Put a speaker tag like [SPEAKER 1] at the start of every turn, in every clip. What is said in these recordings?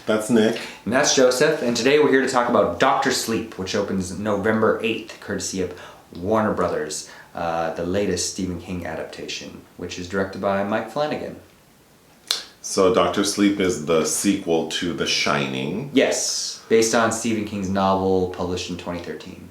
[SPEAKER 1] That's Nick.
[SPEAKER 2] And that's Joseph. And today we're here to talk about Dr. Sleep, which opens November 8th, courtesy of Warner Brothers, the latest Stephen King adaptation, which is directed by Mike Flanagan.
[SPEAKER 1] So Dr. Sleep is the sequel to The Shining.
[SPEAKER 2] Yes, based on Stephen King's novel published in 2013.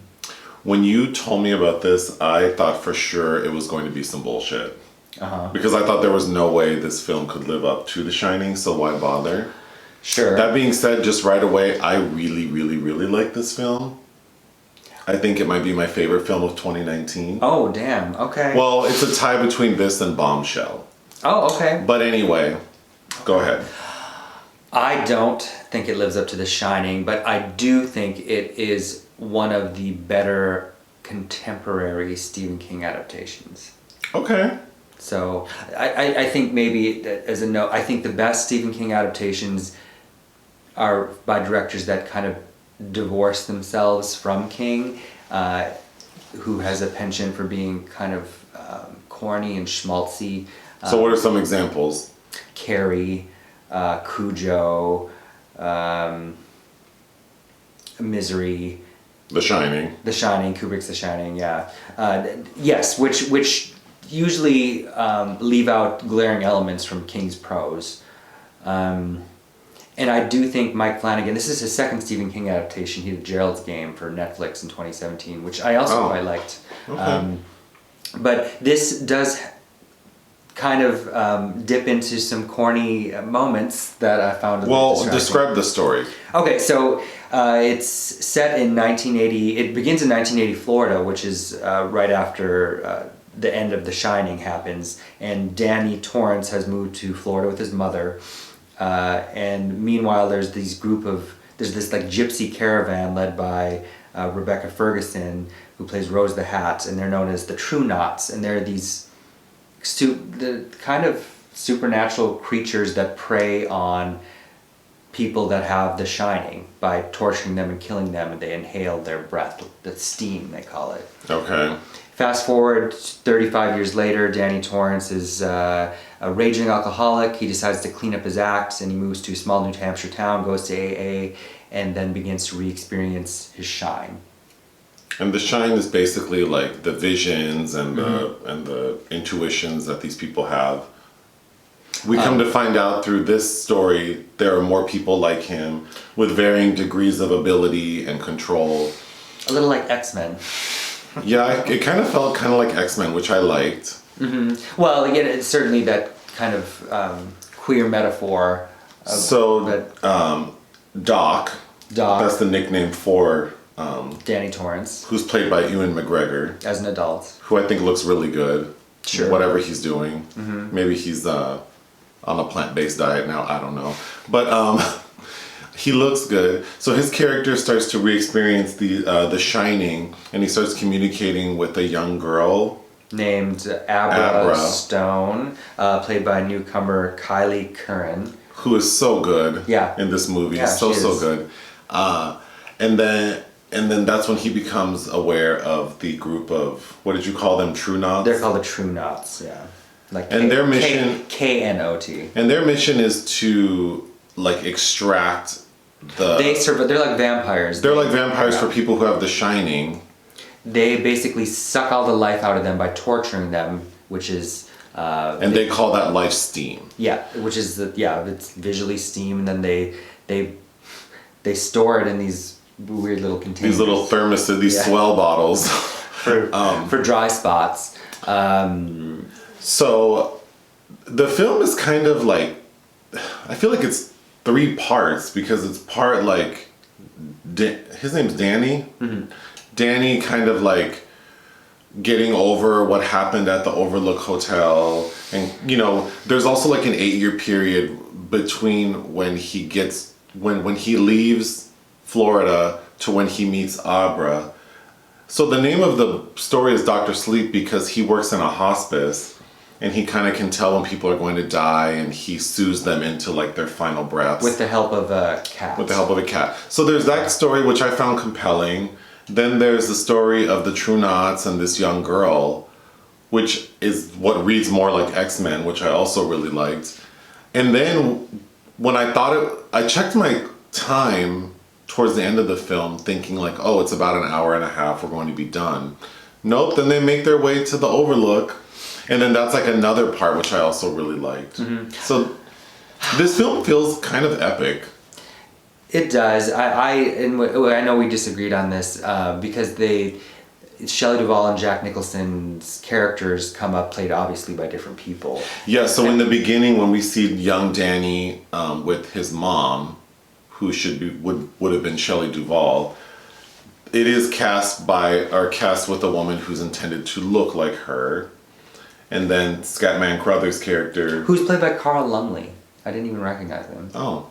[SPEAKER 1] When you told me about this, I thought for sure it was going to be some bullshit. Because I thought there was no way this film could live up to The Shining, so why bother?
[SPEAKER 2] Sure.
[SPEAKER 1] That being said, just right away, I really like this film. I think it might be my favorite film of 2019.
[SPEAKER 2] Oh, damn. Okay.
[SPEAKER 1] Well, it's a tie between this and Bombshell.
[SPEAKER 2] Oh, okay.
[SPEAKER 1] But anyway, go ahead.
[SPEAKER 2] I don't think it lives up to The Shining, but I do think it is one of the better contemporary Stephen King adaptations.
[SPEAKER 1] Okay.
[SPEAKER 2] So I think maybe as a note, I think the best Stephen King adaptations are by directors that kind of divorce themselves from King, who has a penchant for being kind of corny and schmaltzy.
[SPEAKER 1] So what are some examples?
[SPEAKER 2] Carrie, Cujo, Misery.
[SPEAKER 1] The Shining.
[SPEAKER 2] The Shining, Kubrick's The Shining, yeah. Yes, which usually leave out glaring elements from King's prose. And I do think Mike Flanagan, this is his second Stephen King adaptation. He did Gerald's Game for Netflix in 2017, which I also quite liked.
[SPEAKER 1] Okay.
[SPEAKER 2] But this does kind of dip into some corny moments that I found a little distracting.
[SPEAKER 1] Describe the story.
[SPEAKER 2] Okay, so it's set in 1980. It begins in 1980 Florida, which is right after the end of The Shining happens, and Danny Torrance has moved to Florida with his mother. And meanwhile, there's this like gypsy caravan led by Rebecca Ferguson, who plays Rose the Hat, and they're known as the True Knots, and they're these the kind of supernatural creatures that prey on people that have The Shining by torturing them and killing them, and they inhale their breath, the steam they call it.
[SPEAKER 1] Okay.
[SPEAKER 2] Fast forward 35 years later, Danny Torrance is a raging alcoholic. He decides to clean up his act, and he moves to a small New Hampshire town, goes to AA, and then begins to re-experience his shine.
[SPEAKER 1] And the shine is basically like the visions and the intuitions that these people have. We come to find out through this story there are more people like him with varying degrees of ability and control.
[SPEAKER 2] A little like X-Men.
[SPEAKER 1] Yeah, it kind of felt kind of like X-Men, which I liked.
[SPEAKER 2] Mm-hmm. Well, again, it's certainly that kind of queer metaphor.
[SPEAKER 1] Doc, that's the nickname for
[SPEAKER 2] Danny Torrance,
[SPEAKER 1] who's played by Ewan McGregor
[SPEAKER 2] as an adult,
[SPEAKER 1] who I think looks really good.
[SPEAKER 2] Sure.
[SPEAKER 1] Whatever he's doing. Mm-hmm. Maybe he's on a plant-based diet now, I don't know. But he looks good. So his character starts to re-experience the Shining, and he starts communicating with a young girl
[SPEAKER 2] named Abra Stone, played by newcomer Kyliegh Curran,
[SPEAKER 1] who is so good in this movie.
[SPEAKER 2] Yeah,
[SPEAKER 1] so good. And then that's when he becomes aware of the group of, what did you call them, True Knots?
[SPEAKER 2] They're called the True Knots, yeah. Like
[SPEAKER 1] their mission
[SPEAKER 2] K-N-O-T.
[SPEAKER 1] And their mission is to like extract
[SPEAKER 2] they're like vampires.
[SPEAKER 1] They're like vampires for people who have The Shining.
[SPEAKER 2] They basically suck all the life out of them by torturing them, which is
[SPEAKER 1] and they call that life steam.
[SPEAKER 2] Yeah, which is it's visually steam, and then they store it in these weird little containers.
[SPEAKER 1] These little thermoses, these swell bottles
[SPEAKER 2] for dry spots.
[SPEAKER 1] So the film is kind of like, I feel like it's 3 parts, because it's part like his name's Danny. Mm-hmm. Danny kind of like getting over what happened at the Overlook Hotel, and there's also like an 8-year period between when he leaves Florida to when he meets Abra. So the name of the story is Dr. Sleep because he works in a hospice, and he kind of can tell when people are going to die, and he soothes them into like their final breaths.
[SPEAKER 2] With the help of a cat.
[SPEAKER 1] So there's that story, which I found compelling. Then there's the story of the True Knots and this young girl, which is what reads more like X-Men, which I also really liked. And then when I checked my time towards the end of the film thinking like, oh, it's about an hour and a half, we're going to be done. Nope, then they make their way to the Overlook. And then that's like another part which I also really liked. Mm-hmm. So this film feels kind of epic.
[SPEAKER 2] It does. I know we disagreed on this because Shelley Duvall and Jack Nicholson's characters come up played obviously by different people.
[SPEAKER 1] Yeah, so in the beginning when we see young Danny with his mom, who would have been Shelley Duvall, it is cast with a woman who's intended to look like her. And then Scatman Crothers' character,
[SPEAKER 2] who's played by Carl Lumbly. I didn't even recognize him.
[SPEAKER 1] Oh.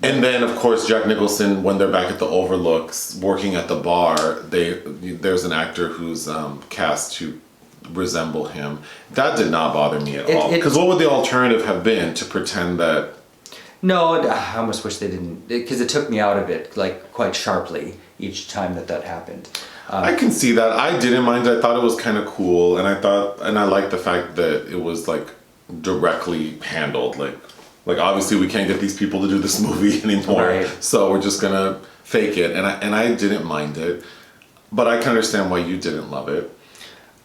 [SPEAKER 1] And then, of course, Jack Nicholson, when they're back at the Overlooks, working at the bar, there's an actor who's cast to resemble him. That did not bother me at all. Because what would the alternative have been to pretend that...
[SPEAKER 2] No, I almost wish they didn't, because it took me out of it, like, quite sharply each time that happened.
[SPEAKER 1] I can see that. I didn't mind it. I thought it was kind of cool, and I liked the fact that it was, like, directly handled, like obviously we can't get these people to do this movie anymore, right. So we're just gonna fake it, and I didn't mind it, but I can understand why you didn't love it.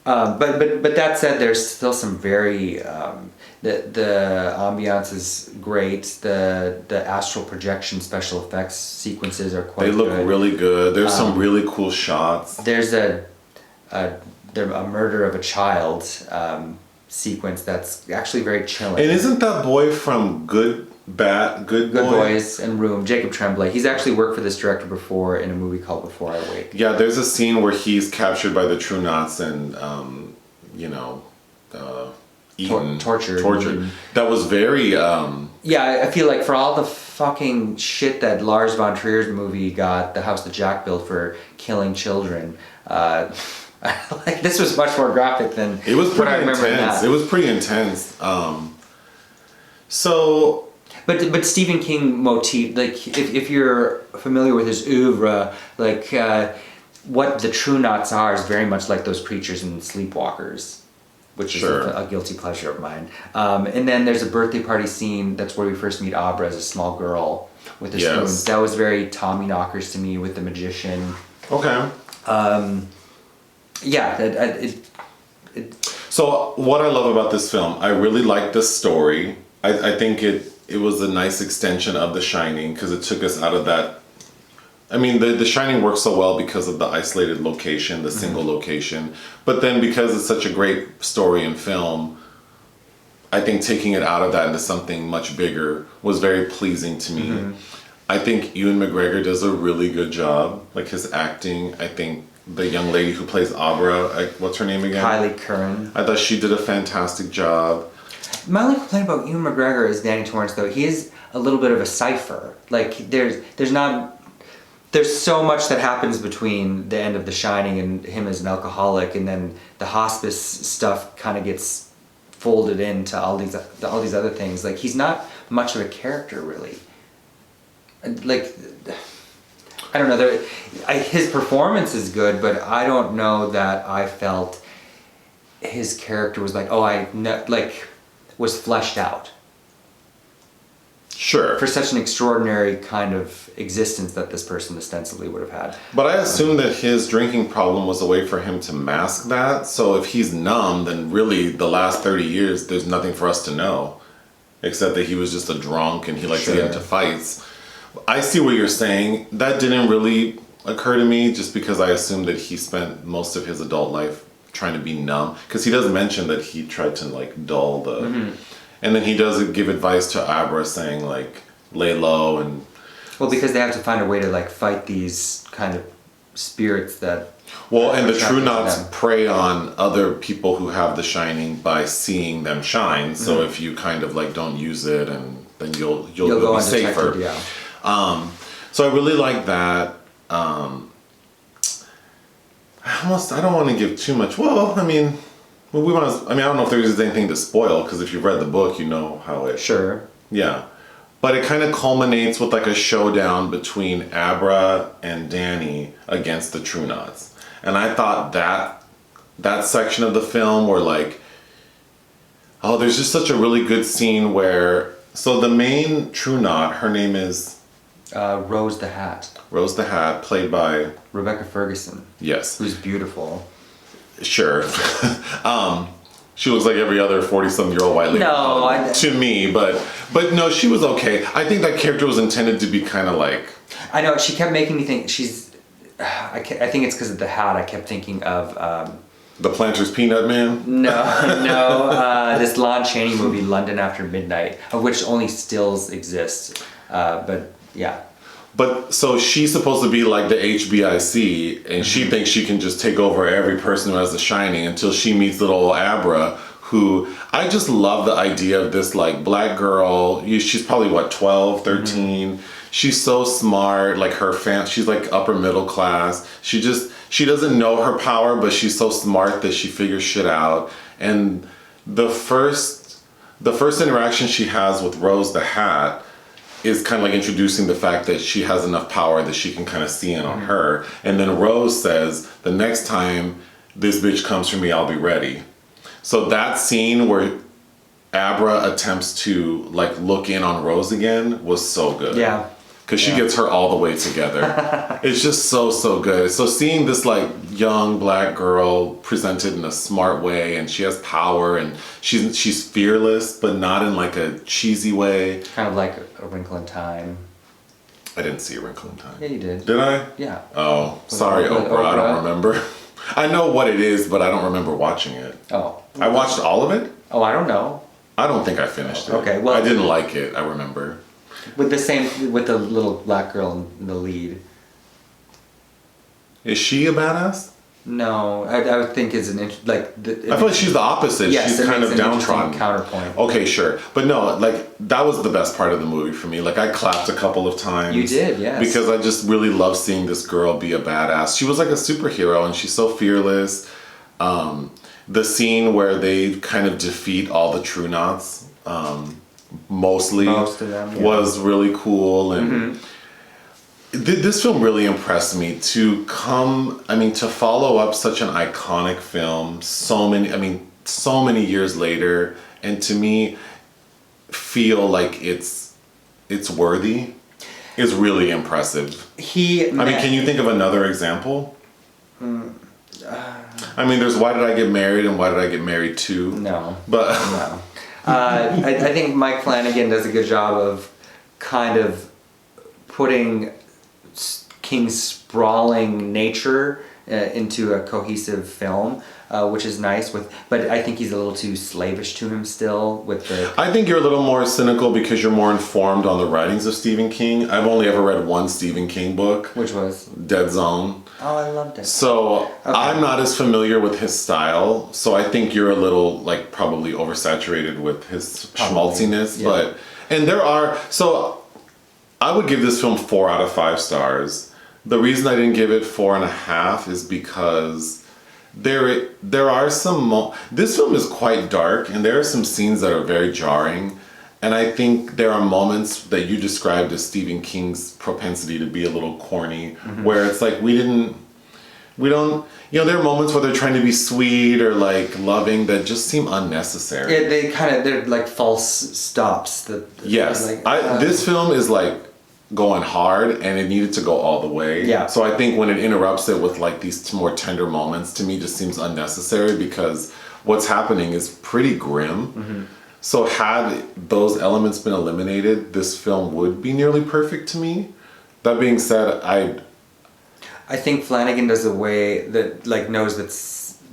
[SPEAKER 2] But that said, there's still some very the ambiance is great. The astral projection special effects sequences are quite. They
[SPEAKER 1] look
[SPEAKER 2] good.
[SPEAKER 1] Really good. There's some really cool shots.
[SPEAKER 2] There's a murder of a child. Sequence that's actually very chilling.
[SPEAKER 1] And isn't that boy from Good
[SPEAKER 2] Boys and Room, Jacob Tremblay? He's actually worked for this director before in a movie called Before I Wake.
[SPEAKER 1] Yeah, there's a scene where he's captured by the True Knots and eaten, tortured. Mm-hmm. That was very.
[SPEAKER 2] Yeah, I feel like for all the fucking shit that Lars von Trier's movie got, The House That Jack Built for killing children. Like this was much more graphic than
[SPEAKER 1] it was. Pretty intense. It was pretty intense.
[SPEAKER 2] But Stephen King motif, like if you're familiar with his oeuvre, like what the True Knots are is very much like those creatures in Sleepwalkers, which is a guilty pleasure of mine. And then there's a birthday party scene that's where we first meet Abra as a small girl with a spoon. That was very Tommyknockers to me with the magician.
[SPEAKER 1] Okay.
[SPEAKER 2] Yeah.
[SPEAKER 1] So what I love about this film, I really like the story. I think it was a nice extension of The Shining because it took us out of that. I mean, The Shining works so well because of the isolated location, the single location. But then because it's such a great story and film, I think taking it out of that into something much bigger was very pleasing to me. Mm-hmm. I think Ewan McGregor does a really good job, like his acting. I think the young lady who plays Abra, what's her name again?
[SPEAKER 2] Kyliegh Curran.
[SPEAKER 1] I thought she did a fantastic job.
[SPEAKER 2] My only complaint about Ewan McGregor is Danny Torrance, though. He is a little bit of a cipher. Like, there's so much that happens between the end of The Shining and him as an alcoholic, and then the hospice stuff kind of gets folded into all these other things. Like, he's not much of a character, really. Like, I don't know. His performance is good, but I don't know that I felt his character was like, was fleshed out.
[SPEAKER 1] Sure.
[SPEAKER 2] For such an extraordinary kind of existence that this person ostensibly would have had.
[SPEAKER 1] But I assume that his drinking problem was a way for him to mask that. So if he's numb, then really the last 30 years, there's nothing for us to know. Except that he was just a drunk and he liked to get into fights. I see what you're saying. That didn't really occur to me just because I assumed that he spent most of his adult life trying to be numb. Because he does mention that he tried to like dull the... Mm-hmm. And then he does give advice to Abra saying like, lay low and...
[SPEAKER 2] Well, because they have to find a way to like fight these kind of spirits that...
[SPEAKER 1] Well, and the True Knots prey on other people who have the Shining by seeing them shine. So if you kind of like don't use it, and then you'll be safer. Yeah. So I really like that. I don't want to give too much. Well, I mean, I don't know if there's anything to spoil because if you've read the book, you know how it.
[SPEAKER 2] Sure.
[SPEAKER 1] Yeah. But it kind of culminates with like a showdown between Abra and Danny against the True Knots. And I thought that section of the film where like, there's just such a really good scene where So the main True Knot, her name is
[SPEAKER 2] Rose the Hat.
[SPEAKER 1] Rose the Hat, played by
[SPEAKER 2] Rebecca Ferguson.
[SPEAKER 1] Yes.
[SPEAKER 2] Who's beautiful.
[SPEAKER 1] Sure. She looks like every other 40-some-year-old white lady.
[SPEAKER 2] No,
[SPEAKER 1] to me, but no, she was okay. I think that character was intended to be kind of like.
[SPEAKER 2] I know, she kept making me think she's. I think it's because of the hat. I kept thinking of.
[SPEAKER 1] The Planters Peanut Man?
[SPEAKER 2] No. This Lon Chaney movie, London After Midnight, of which only stills exist. But yeah.
[SPEAKER 1] But so she's supposed to be like the HBIC, and she thinks she can just take over every person who has The Shining until she meets little old Abra, who I just love the idea of this like black girl. She's probably what, 12, 13. She's so smart, like she's like upper middle class. She doesn't know her power, but she's so smart that she figures shit out. And the first interaction she has with Rose the Hat is kind of like introducing the fact that she has enough power that she can kind of see in on her. And then Rose says, the next time this bitch comes for me, I'll be ready. So that scene where Abra attempts to like look in on Rose again was so good.
[SPEAKER 2] Yeah.
[SPEAKER 1] Because she gets her all the way together. It's just so good. So seeing this like young black girl presented in a smart way, and she has power, and she's fearless, but not in like a cheesy way.
[SPEAKER 2] Kind of like A Wrinkle in Time.
[SPEAKER 1] I didn't see A Wrinkle in Time.
[SPEAKER 2] Yeah, you did.
[SPEAKER 1] Did I?
[SPEAKER 2] Yeah.
[SPEAKER 1] Oh, sorry, Oprah. I don't remember. I know what it is, but I don't remember watching it.
[SPEAKER 2] Oh.
[SPEAKER 1] I watched all of it?
[SPEAKER 2] Oh, I don't know.
[SPEAKER 1] I don't think I finished it.
[SPEAKER 2] Okay, well,
[SPEAKER 1] I didn't like it, I remember.
[SPEAKER 2] With the little black girl in the lead.
[SPEAKER 1] Is she a badass?
[SPEAKER 2] No, I would think is I
[SPEAKER 1] feel like she's the opposite.
[SPEAKER 2] Yes,
[SPEAKER 1] she's kind of downtrodden.
[SPEAKER 2] Counterpoint.
[SPEAKER 1] Okay, sure, but no, like that was the best part of the movie for me. Like I clapped a couple of times.
[SPEAKER 2] You did, yes.
[SPEAKER 1] Because I just really love seeing this girl be a badass. She was like a superhero, and she's so fearless. The scene where they kind of defeat all the True Knots, most of them, was really cool, and this film really impressed me to follow up such an iconic film so many years later, and to me feel like it's worthy is really impressive. Can you think of another example? There's Why Did I Get Married and Why Did I Get Married To?
[SPEAKER 2] No.
[SPEAKER 1] But
[SPEAKER 2] no. I think Mike Flanagan does a good job of kind of putting King's sprawling nature into a cohesive film, which is nice. But I think he's a little too slavish to him still. I
[SPEAKER 1] think you're a little more cynical because you're more informed on the writings of Stephen King. I've only ever read one Stephen King book.
[SPEAKER 2] Which was?
[SPEAKER 1] Dead Zone.
[SPEAKER 2] Oh, I loved it.
[SPEAKER 1] So okay. I'm not as familiar with his style, so I think you're a little probably oversaturated with his schmaltziness. Yeah. So I would give this film 4 out of 5 stars. The reason I didn't give it 4.5 is because there are some this film is quite dark, and there are some scenes that are very jarring. And I think there are moments that you described as Stephen King's propensity to be a little corny, where it's like there are moments where they're trying to be sweet or like loving that just seem unnecessary.
[SPEAKER 2] Yeah, they're like false stops.
[SPEAKER 1] Yes, this film is like going hard, and it needed to go all the way.
[SPEAKER 2] Yeah.
[SPEAKER 1] So I think when it interrupts it with like these more tender moments, to me just seems unnecessary because what's happening is pretty grim. So had those elements been eliminated, this film would be nearly perfect to me. That being said,
[SPEAKER 2] I think Flanagan does a way that knows that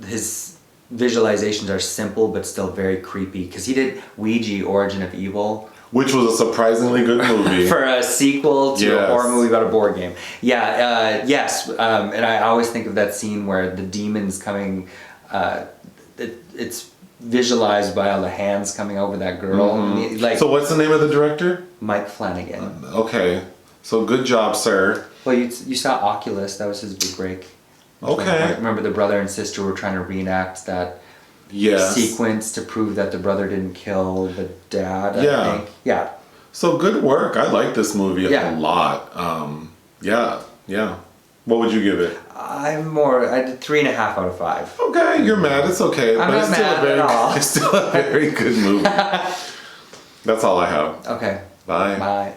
[SPEAKER 2] his visualizations are simple but still very creepy. Because he did Ouija: Origin of Evil,
[SPEAKER 1] which was a surprisingly good movie
[SPEAKER 2] for a sequel to a horror movie about a board game. Yeah, yes, and I always think of that scene where the demons coming. It's visualized by all the hands coming over that girl.
[SPEAKER 1] So what's the name of the director?
[SPEAKER 2] Mike Flanagan.
[SPEAKER 1] Okay, so good job, sir.
[SPEAKER 2] Well, you saw Oculus. That was his big break.
[SPEAKER 1] Okay.
[SPEAKER 2] Remember the brother and sister were trying to reenact that sequence to prove that the brother didn't kill the dad, I think. Yeah.
[SPEAKER 1] So good work. I like this movie a lot. Yeah. What would you give it?
[SPEAKER 2] I did 3.5 out of 5.
[SPEAKER 1] Okay, you're mad. It's okay.
[SPEAKER 2] I'm not mad at all.
[SPEAKER 1] It's still a very good movie. That's all I have.
[SPEAKER 2] Okay.
[SPEAKER 1] Bye.
[SPEAKER 2] Bye.